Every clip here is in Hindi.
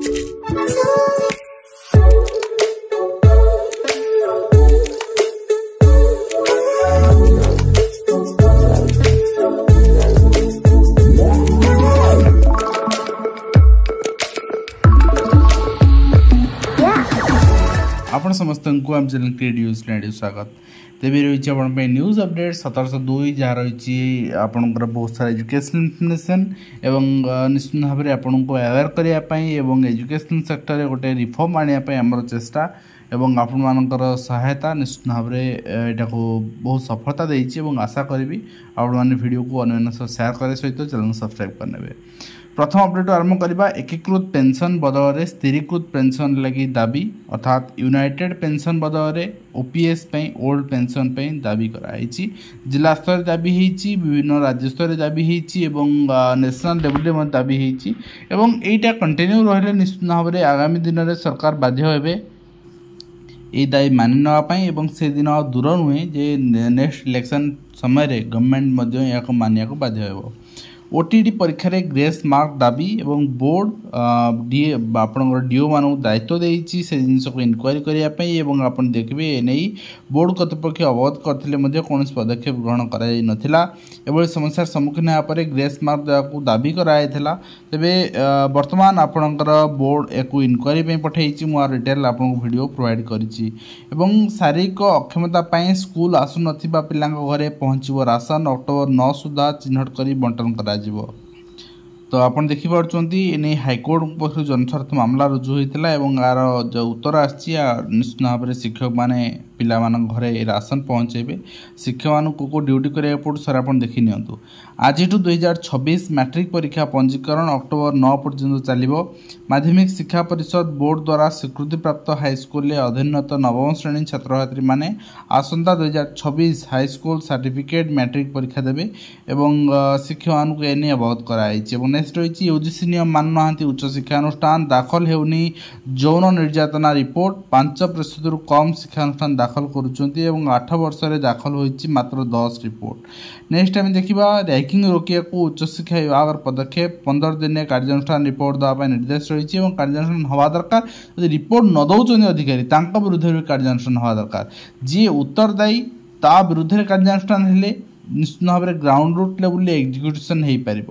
आपण समस्त को आम चैनल क्रिएटिव स्टूडेंट स्वागत तेबे रही आपण न्यूज अपडेट 1702 जहाँ रही आपंकर बहुत सारा एजुकेशन इनफर्मेशन एवं निश्चित भाव में आपन को अवेयर करने एजुकेशन सेक्टर में गोटे रिफॉर्म आने आमर चेष्टा एवं आपण मानकर सहायता निश्चित भाव में यहाँ को बहुत सफलता देती आशा करी आपण मैंने वीडियो को अन्य शेयर करे सहित चैनल सब्सक्राइब करने। प्रथम अपडेट आरंभ करवा एकीकृत पेंशन बदल स्थिरीकृत पेंशन लगी दाबी अर्थात यूनाइटेड पेंशन बदल ओपीएस ओल्ड पेंशन दाबी कराई जिला स्तर दाबी होती विभिन्न राज्य स्तर दाबी होती नेशनल लेवल में दाबी होती एटा कंटिन्यू रही निश्चित भाव में आगामी दिन में सरकार बाध्य हे ये दाबी मानि नापी से दिन दूर नुहे जे नेक्स्ट इलेक्शन समय गवर्नमेंट या मानिया को बाध्य हो। ओटीडी परीक्षा रे ग्रेस मार्क दाबी एवं बोर्ड आपणकर डीओ मान दायित्व देती से जिन को इनक्वारी करने आपन देखिए एने बोर्ड कर्तृपक्ष अवगत करते कौन पदक्षेप ग्रहण कर समस्या सम्मुखीन होगापर ग्रेस मार्क देवा दाबी कराइला तेबे वर्तमान आपणकर बोर्ड एक इनक्वारी पठाई मुझे डिटेल आपको वीडियो प्रोवाइड करी शारीरिक अक्षमता स्कूल आसु नथिबा पिलांक घरे पहुँचब राशन अक्टोबर 9 सुधा चिन्हट कर बंटन करा तो आप देखिपुं हाइकोर्ट पक्ष जनस्वार्थ मामला रुजु होता है यार जो उत्तर आश्चित भाव में शिक्षक मैंने पिला घरे राशन पहुँचे शिक्षक मान को ड्यूटी कराया पड़ू सर आप देखी नियंतु आज 2026 मैट्रिक परीक्षा पंजीकरण अक्टोबर 9 पर्यंत चलो। माध्यमिक शिक्षा परिषद बोर्ड द्वारा स्वीकृति प्राप्त हाईस्कल अध्ययनरत नवम श्रेणी छात्र छात्री मैंने आसंता 2026 हाईस्कल सर्टिफिकेट मैट्रिक परीक्षा देवे शिक्षक मान एने अवगत कराई। नेक्स्ट रही यूजीसी नियम मानु ना उच्च शिक्षानुष्ठान दाखल होनी यौन निर्यातना रिपोर्ट 5% रु कम शिक्षानुष्ठान दाखल करुँच 8 वर्ष दाखल होती मात्र 10 रिपोर्ट। नेक्स्ट आम देखा रैंकिंग रोकिया उच्च शिक्षा विभाग पदक्षेप 15 दिन कार्यानुष्ठान रिपोर्ट देवाई निर्देश रही कार्यानुष्ठान हवा दरकार यदि रिपोर्ट न दौरान अधिकारी विरुद्ध भी कार्यानुष्ठान हवा दरकार जी उत्तरदायी ता विरुद्ध कार्यानुष्ठान हेले निश्चित भाव में ग्राउंड रूट लेवल एग्जीक्यूशन हो पार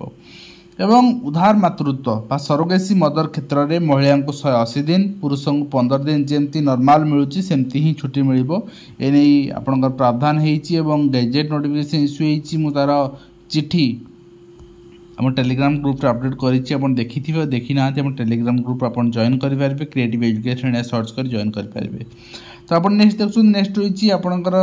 एवं उधार मातृत्व बा सरोगेसी मदर क्षेत्र में महिला को 180 दिन पुरुष को 15 दिन जमती नॉर्मल मिलूँ सेमती ही छुट्टी मिल एने आपंकर प्रावधान होती गैजेट नोटिफिकेशन इश्यू होती तार चिठी आम टेलीग्राम ग्रुप अपडेट कर देखी देखी ना टेलीग्राम ग्रुप आप जॉइन करेंगे क्रिएटिव एजुकेशन सर्च कर जॉइन करेंगे। तो आप नेक्स्ट देखुं नेक्स्ट रही आपंकर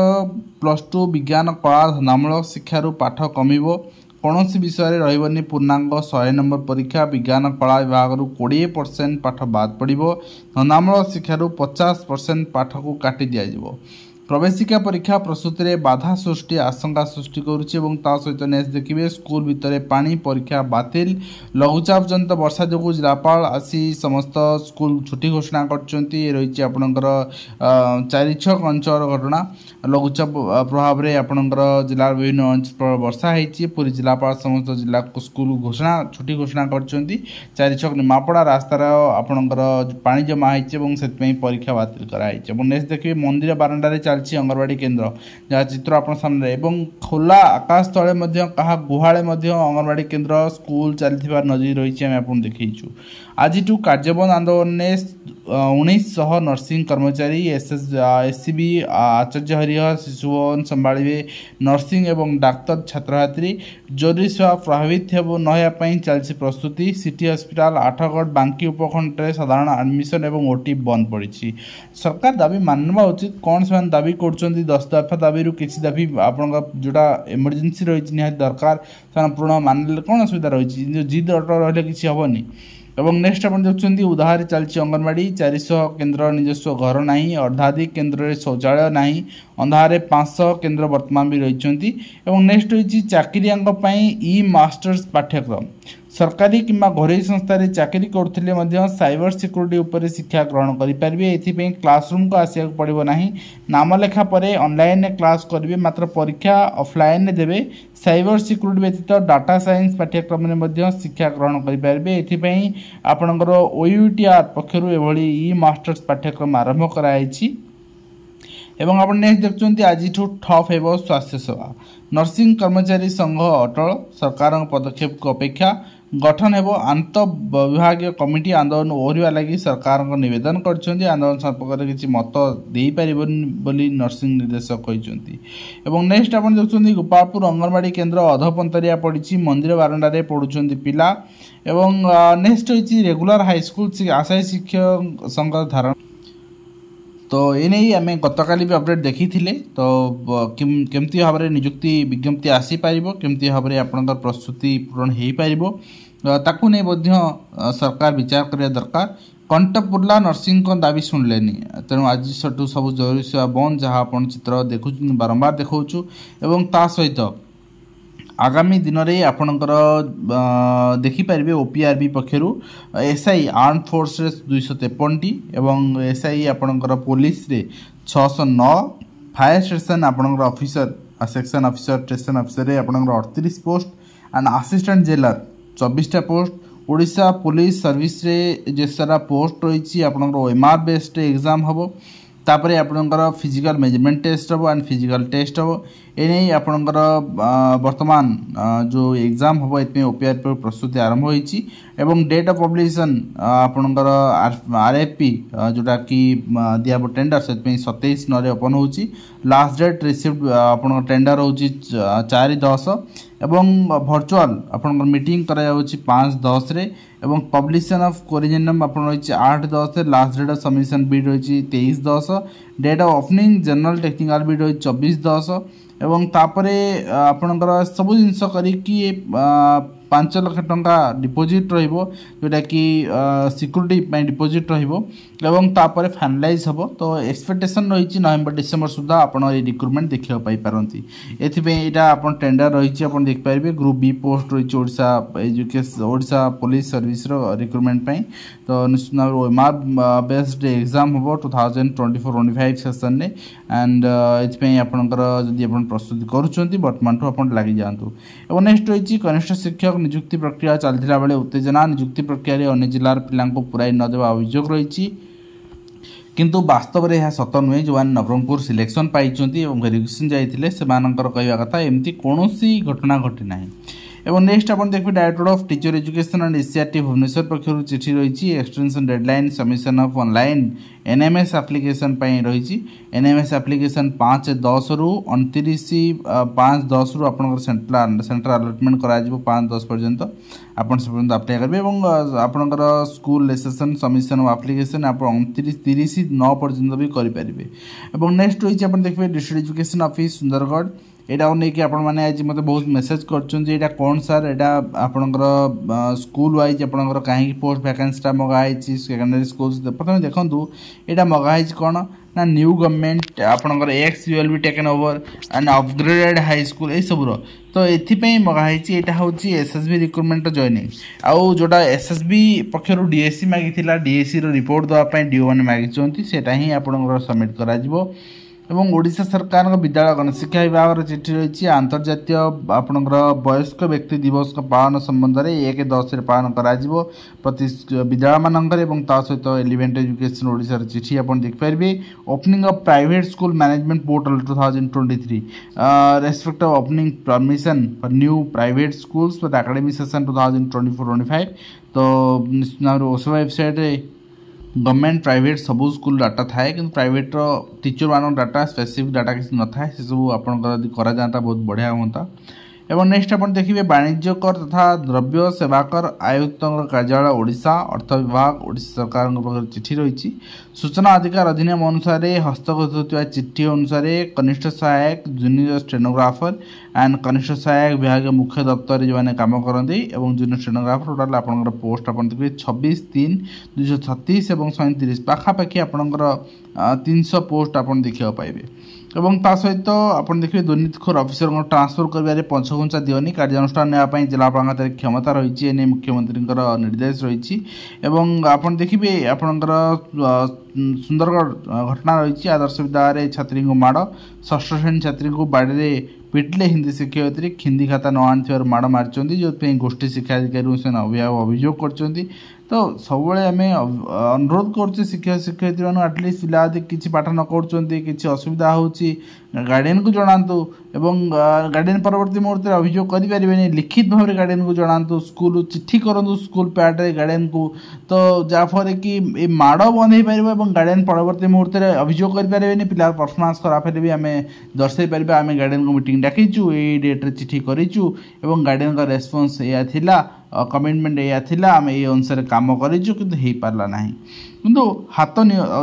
+2 विज्ञान कला धंदामूलक शिक्षार पाठ कमिबो कौन सी विषय रही पूर्णांग 100 नंबर परीक्षा विज्ञान कला विभाग 20% पाठ बाद पड़ो धंदामूलक शिक्षार 50% पाठ को काटी दिज्व। प्रवेशिका परीक्षा प्रस्तुति में बाधा सृष्टि आशंका सृष्टि करुच्ची सहित नेक्स्ट देखिए स्कूल भितर पानी परीक्षा बातिल लघुचाप जनित वर्षा जो जिलापाल आसी समस्त स्कूल छुट्टी घोषणा करछंती रही आपणकर 4-6 अंचल घटना लघुचाप प्रभाव में आपणकर जिला विभिन्न अंचल वर्षा होती पुरी जिलापाल समस्त जिला स्कूल घोषणा छुट्टी घोषणा करछंती 4-6 निमापड़ा रास्तार आपणकर पानी जमा होती परीक्षा बातिल कराई। नेक्स्ट देखिए मंदिर बारंडारे चलती अंगनवाड़ी केन्द्र जहाँ चित्र आप सामने खोला आकाश तले कहा गुहाले अंगनवाड़ी केन्द्र स्कूल चलती नजर रही आम आप देखु। आज कार्यबंद आंदोलन ने 1900 नर्सिंग कर्मचारी एससीबी आचार्य हरिहर शिशु भवन संभाड़े नर्सिंग एवं डाक्तर छात्र छात्री जरूरी सेवा प्रभावित नई चलती प्रस्तुति सिटी हस्पिटाल आठगढ़ बांकी उपखंड में साधारण आडमिशन और ओटी बंद पड़ी। सरकार दाबी मानवा उचित कौन से दाबी कर 10 दफा दाबी किसी दाबी आप जोटा इमरजेंसी रही निहाती दरकार से पूर्ण मानले कौन असुविधा रही जिद अटल रही किसी हेनी। एवं नेक्स्ट आप देखते उधार चलती अंगनवाड़ी 400 केन्द्र निजस्व घर ना अर्धाधिक केन्द्र में शौचालय ना अंधारे 500 केन्द्र वर्तमान भी रही। नेक्स्ट रही चाकरिया ई मास्टर्स पाठ्यक्रम सरकारी किंवा घरोई संस्था रे चाकरी करथिले मध्य साइबर सिक्योरिटी ऊपर शिक्षा ग्रहण करि परिबे। एथिपे क्लासरूम को आसिया पड़िबो नाही। नाम लेखा परे ऑनलाइन क्लास करिवे, मात्र परीक्षा ऑफलाइन देबे। साइबर सिक्योरिटी व्यतीत डाटा साइंस पाठ्यक्रम में मध्य शिक्षा ग्रहण करि परिबे। एथिपे आपनकर ओयूटीआर पक्षरु एभली ई मास्टर्स पाठ्यक्रम आरंभ कराइछि। एवं आप नेक्स्ट देखुं आज ठप हो स्वास्थ्य सेवा। नर्सिंग कर्मचारी संघ अटल सरकार पदक्षेप को अपेक्षा। गठन हो आंत विभागीय कमिटी। आंदोलन ओहरिया लगी सरकार निवेदन कर आंदोलन संपर्क में किसी मत दे पारि नर्सिंग निर्देशक कहते। नेक्स्ट आप देखुं गोपालपुर अंगनवाड़ी केन्द्र अधपंतरिया पड़ी। मंदिर बारंडारे पढ़ुं पिला। नेक्स्ट होती रेगुलर हाईस्कल आशायी शिक्षक संघ धारणा। तो ये नहीं आम गतकाली भी अपडेट देखी थे। तो केमती भाव में निजुक्ति विज्ञप्ति आसीपर केमती भाव में आपंकर प्रस्तुति पूरण हो पार ताकू नहीं सरकार विचार करने दरकार। कंटपुरला नर्सिंग को दाबी शुणिले तेणु आज सब जरूरी सेवा बंद जहाँ आप चित्र देखु बारंबार देखा ता सहित आगामी दिन में आपणकर देखिपारे ओपीआरबी पक्षरु एसआई आर्म फोर्स 253 टी एवं एसआई आपणकर पुलिस रे 609 फायर स्टेशन आपणकर officer section officer station officer रे आपणकर 38 पोस्ट एंड असिस्टेंट जेलर 24 टा पोस्ट। ओडिशा पुलिस सर्विस रे जे सारा पोस्ट रही आपणकर ओएमआर बेस्ड एग्जाम हबो। तापरे आपणकर फिजिकल मेजरमेंट टेस्ट हबो एंड फिजिकल टेस्ट हबो। एने आपणकर वर्तमान जो एग्जाम हबो एतमे ओपीआर पर प्रस्तुति आरंभ होईची एवं डेट ऑफ पब्लिकेशन आपणकर आरएफपी जोटा कि दियाबो टेंडर सेतमे 27/9 रे ओपन होची। लास्ट डेट रिसीव्ड आपणकर टेंडर होची 4/10 एवं वर्चुअल आपणकर मीटिंग करा जाउची 5/10 रे एवं पब्लिकेशन ऑफ कोरिजेंडम आपण रही 8/10 रे। Last date of submission bid रही 23/10। Date of opening general technical bid रही 24/10 एवं तापरे आपणकर सब जिनस करिकी 5 लाख टंका डिपोजिट रहिबो जोटा कि सिक्योरिटी डिपोजिट रहिबो एवं तापरे फाइनलाइज हबो। तो एक्सपेक्टेशन रही नवेम्बर डिसेम्बर सुधा आपण ए रिक्रुटमेंट देखियो पाई पारंती। एथिबे एटा आपण टेंडर रही आपण देख पारिबे। ग्रुप बी पोस्ट रही Odisha education Odisha police service रो रिक्रुटमेंट पई। तो निश्चित ओएमआर बेस्ड एग्जाम हबो 2024-25 सेशन ने एंड एथिबे आपणकर जदि आपण प्रस्तुति करूछंती वर्तमान तो आपण लागि जांतु। एवं नेक्स्ट रही कनिष्ठ शिक्षक नियुक्ति प्रक्रिया चलता बेले उत्तेजना। नियुक्ति प्रक्रिया अन्य जिलार पिला पुराई नदेवा अभियोग रही किंतु वास्तव में यह सत नुहे। जो नवरंगपुर सिलेक्शन पाई वेरिफिकेशन जाते से कहवा कथा एमती कौन घटना घटी ना। एवं नेक्स्ट आप देखिए director of teacher education and SCERT Bhubaneswar पक्षर चिठी रही। Extension deadline submission of online NMS application रही। एनएमएस एप्लिकेशन 5/10 रु 29/5/10 रु आपन सेंट्रल अलॉटमेंट करा 5/10 पर्यंत आपन से पर्यंत अप्लाई करेंगे और आपनकर स्कूल लेसेसन सबमिशन ऑफ एप्लिकेशन आप 29/30/9 पर्यंत भी करेंगे। नेक्स्ट रही आप देखिए डिस्ट्रिक्ट एजुकेशन ऑफिस सुंदरगढ़। यहाँ नहीं कि आपण मैंने आज मत बहुत मेसेज कर कौन सर यहाँ आपणकर स्कूल वाइज आपणकर कहीं पोस्ट वैकेंसीटा मगाई सेकेंडरी स्कूल प्रथम देखूँ यहाँ मगाई कौन ना न्यू गवर्नमेंट आपणकर x will be taken over and upgraded high school ये सब तो ये मगाई यहाँ हूँ एसएसबी रिक्रुटमेंट जॉइनिंग आउ जोटा एसएसबी पक्षर डीएससी मागी डीएससी रिपोर्ट देवाई डीओ मैंने मागी सेटा ही आपणकर सबमिट करा। एवं ओडिशा सरकार विद्यालय गणशिक्षा विभाग चिठी रही। अंतर्जातीय आपणकर वयस्क व्यक्ति दिवस पालन संबंध में 1/10 पालन करा प्रति विद्यालय मानकर सहित एलिमेंट एजुकेशन ओडिशा चिठी आप देखिपारे। Opening of private school management portal 2023 respect of opening permission for new private schools for academic session 2024-25। तो निश्चित भाव ओस वेबसाइट गवर्नमेंट प्राइवेट सबू स्कूल डाटा थाए कि प्राइवेट टीचर मान डाटा स्पेसिफिक डाटा किसी न था से सब आपता बहुत बढ़िया होता। एवं नेक्स्ट आप देखिए वाणिज्य कर तथा द्रव्य सेवा कर आयुक्त कार्यालय ओडिशा अर्थ विभाग ओडिशा सरकार चिठी रही। सूचना अधिकार अधिनियम अनुसार हस्तगत होता चिठी अनुसार कनिष्ठ सहायक जूनियर स्टेनोग्राफर एंड कनिष्ठ सहायक विभाग मुख्य दफ्तर जो मैंने कम करते जूनियर स्टेनोग्राफर टोटाल आप पोस्ट आप देखिए 26/3/236 और 37 पाखापाखि आपंकर 300 पोस्ट आप देखा पाइबे। एवं ता सहित आपन देखिए दुर्नीतिखोर अफिसर को ट्रांसफर करिबारे पंचघुंचा दियोनी कार्यानुष्ठान नेवा पई जिलापाल हाथ क्षमता रही एने मुख्यमंत्री निर्देश रही एवं आपन देखिए आपणकर सुंदरगढ़ घटना रही आदर्श विद्यालय छात्री को माड़ षष्ठ श्रेणी छात्री को बाड़ी पिटिले हिंदी शिक्षयित्री हिंदी खाता न आनी माड़ मारी जो गोष्ठी शिक्षा अधिकारी से अभिभावक अभियोग कर तो सब आम अनुरोध कर शिक्षक शिक्षयित्री मान आटलिस्ट पिला किसी पाठ न कर असुविधा होची गार्डियन को जनातु एवं गार्डियन परवर्ती मुहूर्त अभियोग करें लिखित भाव में गार्डियन को जनातु स्कूल चिट्ठी करूँ स्कूल पैड्रे गार्डियन को तो जहाँफल कि माड़ बंद हो पार गार्डियन परवर्ती मुहूर्त में अभियोग करें पिलार परफॉर्मेंस खराब हेल्ले भी आम दर्शाई पार आम गार्डियन को मीटिंग डाकिचु ये डेट्रे चिट्ठी करूँ और गार्डियन का रेस्पॉन्स या कमिटमेंट या आम ये अनुसार काम करूँ कि हो पारा ना किंतु हाथ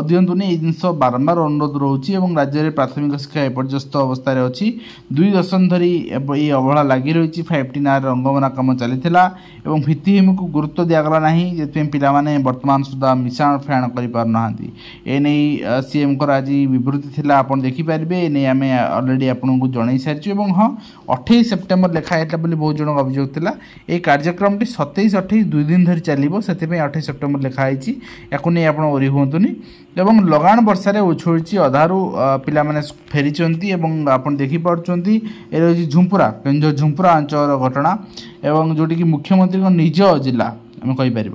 दिंतुनि ये जिन बारंबार अनुरोध रोचे और राज्य में प्राथमिक शिक्षा एपर्यस्त अवस्था अच्छी 2 दशक धरी ये अवहेला लगी रही 5T नार रंगमना कम चलीला और भित्तिभूमि को गुरुत्व दिगला ना जो पाने बर्तमान सुधा मिशाण फैण करना एने सीएम को आज विवृत्ति थी आप देखिपारे एने आम अलरेडी आपको जन सारी और हाँ 28 सेप्टेम्बर लिखाई बहुत जन अभियोग था ये कार्यक्रम 27-28 2 दिन धरी चलो से 28 सेप्टेम्बर लिखाई या आप ओरी हुंतुनि एवं लगाण वर्षा उछोड़ी अधारू पिला माने फेरी आप देखिपुंट ये रही झुंपुरा केन्दुझर झुंपुरा अंचल घटना एवं जोटी कि मुख्यमंत्री निज जिला आम कहीपर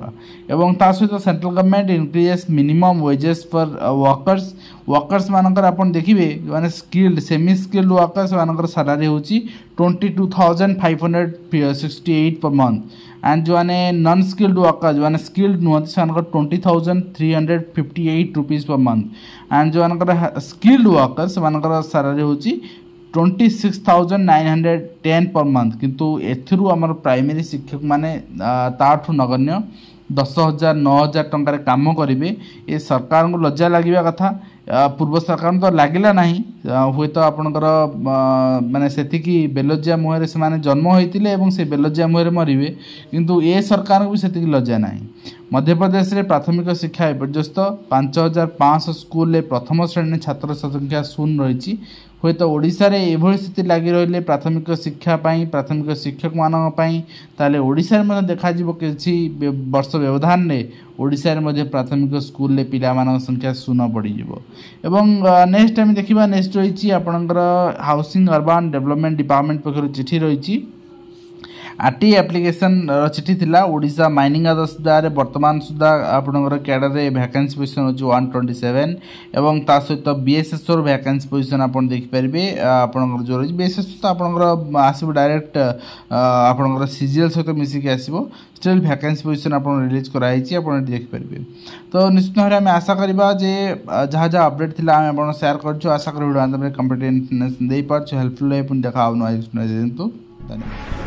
एवं ता सहित central government increases minimum wages for workers मानकर आप देखिए माने स्किल्ड सेमी स्किल्ड वर्कर्स मानकर सैलरी होची 22,568 पर मंथ एंड जो मैंने नॉन स्किल्ड वर्कर्स जो मैंने स्किल्ड नुहति से 20,358 रुपीज पर मंथ एंड जो मानकर स्किल्ड वर्कर्स से सैलरी होची 26,910 पर मंथ किंतु एथिरु आमर प्राइमरी शिक्षक माने ताठू नगण्य 10,000 9,000 टंकार काम करेंगे ये सरकार को लज्जा लगे कथा पूर्व सरकार तो लगला ना हुए तो आपणकर माने सेतिकी बेलज्जा मुहर से माने जन्म होते से बेलज्जा मुहर मरवे किंतु ये सरकार को भी सेतिकी लज्जा ना मध्य प्रदेश में प्राथमिक शिक्षा एपर्यस्त 5,500 स्कूल प्रथम श्रेणी छात्र संख्या शून्य रही हुए तो ओडिशा रे एभली स्थिति लगी रही प्राथमिक शिक्षा प्राथमिक शिक्षक मानी ओडिशा रे देखा किसी वर्ष व्यवधान में ओडिशा रे प्राथमिक स्कूल पिला संख्या शून्य बढ़ीज एवं नेक्स्ट टाइम देखा नेक्स्ट रही आपणकर हाउसिंग अर्बन डेवलपमेंट डिपार्टमेंट पक्षर चिठी रही आरटी एप्लिकेशन चिठी थिला ओडिशा माइनिंग आदर्श वर्तमान सुधा आपणकर कैडर वैकेंसी पोजिशन अच्छी 127 एवं ता सहित बीएसएसओ वैकेंसी पोजिशन आप देखिपारे आपणकर जो रही बीएसएस तो आपणकर आसो डायरेक्ट आपणकर सीजीएल सहित मिसिक आसो स्टिल वैकेंसी पोजिशन आप रिलीज कराई आप देखिपारे तो निश्चित भाव में आशा करवा जे जहाँ जहाँ अपडेट थी आम आप सेयार कर आशा कर वीडियो कंप्लीट इन्फॉर्मेशन दे पार्छ हेल्पफुल है देखा धन्यवाद।